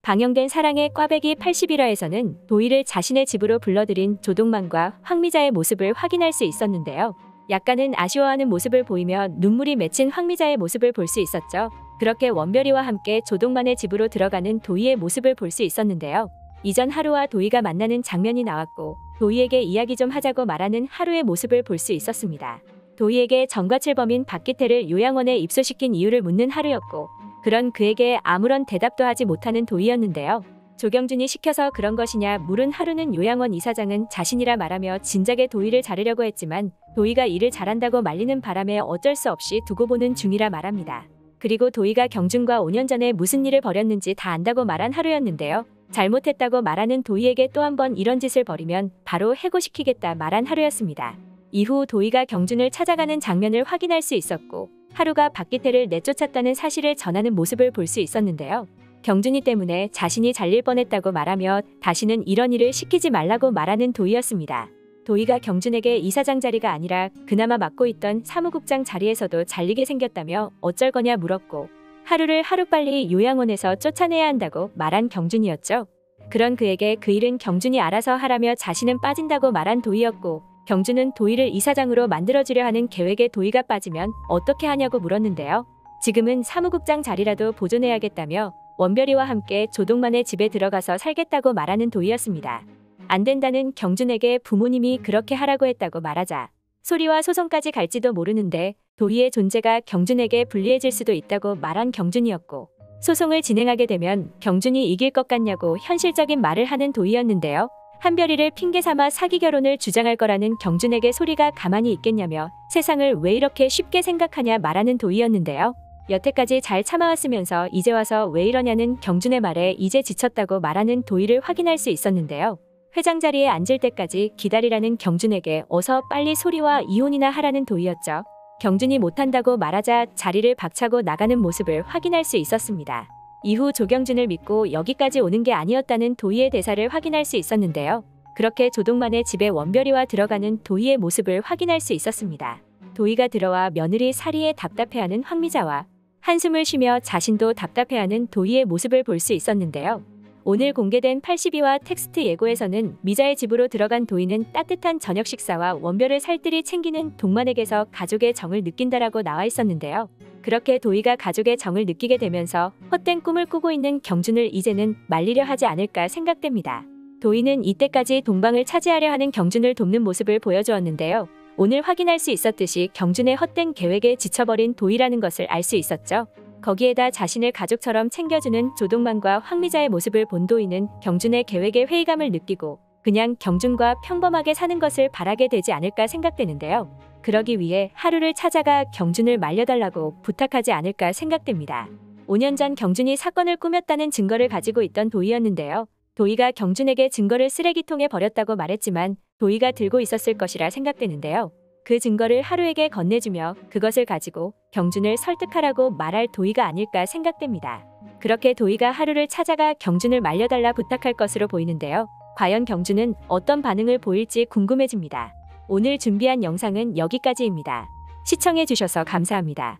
방영된 사랑의 꽈배기 81화에서는 도희를 자신의 집으로 불러들인 조동만과 황미자의 모습을 확인할 수 있었는데요. 약간은 아쉬워하는 모습을 보이며 눈물이 맺힌 황미자의 모습을 볼 수 있었죠. 그렇게 원별이와 함께 조동만의 집으로 들어가는 도희의 모습을 볼 수 있었는데요. 이전 하루와 도희가 만나는 장면이 나왔고 도희에게 이야기 좀 하자고 말하는 하루의 모습을 볼 수 있었습니다. 도희에게 전과칠범인 박기태를 요양원에 입소시킨 이유를 묻는 하루였고 그런 그에게 아무런 대답도 하지 못하는 도희였는데요. 조경준이 시켜서 그런 것이냐 물은 하루는 요양원 이사장은 자신이라 말하며 진작에 도희를 자르려고 했지만 도희가 일을 잘한다고 말리는 바람에 어쩔 수 없이 두고 보는 중이라 말합니다. 그리고 도희가 경준과 5년 전에 무슨 일을 벌였는지 다 안다고 말한 하루였는데요. 잘못했다고 말하는 도희에게 또 한 번 이런 짓을 벌이면 바로 해고시키겠다 말한 하루였습니다. 이후 도희가 경준을 찾아가는 장면을 확인할 수 있었고 하루가 박기태를 내쫓았다는 사실을 전하는 모습을 볼 수 있었는데요. 경준이 때문에 자신이 잘릴 뻔했다고 말하며 다시는 이런 일을 시키지 말라고 말하는 도희였습니다. 도희가 경준에게 이사장 자리가 아니라 그나마 맡고 있던 사무국장 자리에서도 잘리게 생겼다며 어쩔 거냐 물었고 하루를 하루빨리 요양원에서 쫓아내야 한다고 말한 경준이었죠. 그런 그에게 그 일은 경준이 알아서 하라며 자신은 빠진다고 말한 도희였고 경준은 도희를 이사장으로 만들어주려 하는 계획에 도희가 빠지면 어떻게 하냐고 물었는데요. 지금은 사무국장 자리라도 보존해야겠다며 원별이와 함께 조동만의 집에 들어가서 살겠다고 말하는 도희였습니다. 안 된다는 경준에게 부모님이 그렇게 하라고 했다고 말하자 소리와 소송까지 갈지도 모르는데 도희의 존재가 경준에게 불리해질 수도 있다고 말한 경준이었고 소송을 진행하게 되면 경준이 이길 것 같냐고 현실적인 말을 하는 도희였는데요. 한별이를 핑계삼아 사기 결혼을 주장할 거라는 경준에게 소리가 가만히 있겠냐며 세상을 왜 이렇게 쉽게 생각하냐 말하는 도희였는데요. 여태까지 잘 참아왔으면서 이제 와서 왜 이러냐는 경준의 말에 이제 지쳤다고 말하는 도희를 확인할 수 있었는데요. 회장 자리에 앉을 때까지 기다리라는 경준에게 어서 빨리 소리와 이혼이나 하라는 도희였죠. 경준이 못한다고 말하자 자리를 박차고 나가는 모습을 확인할 수 있었습니다. 이후 조경준을 믿고 여기까지 오는 게 아니었다는 도희의 대사를 확인할 수 있었는데요. 그렇게 조동만의 집에 원별이와 들어가는 도희의 모습을 확인할 수 있었습니다. 도희가 들어와 며느리 사리에 답답해하는 황미자와 한숨을 쉬며 자신도 답답해하는 도희의 모습을 볼 수 있었는데요. 오늘 공개된 82화 텍스트 예고에서는 미자의 집으로 들어간 도희는 따뜻한 저녁 식사와 원별을 살뜰히 챙기는 동만에게서 가족의 정을 느낀다라고 나와 있었는데요. 그렇게 도희가 가족의 정을 느끼게 되면서 헛된 꿈을 꾸고 있는 경준을 이제는 말리려 하지 않을까 생각됩니다. 도희는 이때까지 동방을 차지하려 하는 경준을 돕는 모습을 보여주었는데요. 오늘 확인할 수 있었듯이 경준의 헛된 계획에 지쳐버린 도희라는 것을 알 수 있었죠. 거기에다 자신을 가족처럼 챙겨주는 조동만과 황미자의 모습을 본 도희는 경준의 계획에 회의감을 느끼고 그냥 경준과 평범하게 사는 것을 바라게 되지 않을까 생각되는데요. 그러기 위해 하루를 찾아가 경준을 말려달라고 부탁하지 않을까 생각됩니다. 5년 전 경준이 사건을 꾸몄다는 증거를 가지고 있던 도희였는데요. 도희가 경준에게 증거를 쓰레기통에 버렸다고 말했지만 도희가 들고 있었을 것이라 생각되는데요. 그 증거를 하루에게 건네주며 그것을 가지고 경준을 설득하라고 말할 도희가 아닐까 생각됩니다. 그렇게 도희가 하루를 찾아가 경준을 말려달라 부탁할 것으로 보이는데요. 과연 경준은 어떤 반응을 보일지 궁금해집니다. 오늘 준비한 영상은 여기까지입니다. 시청해주셔서 감사합니다.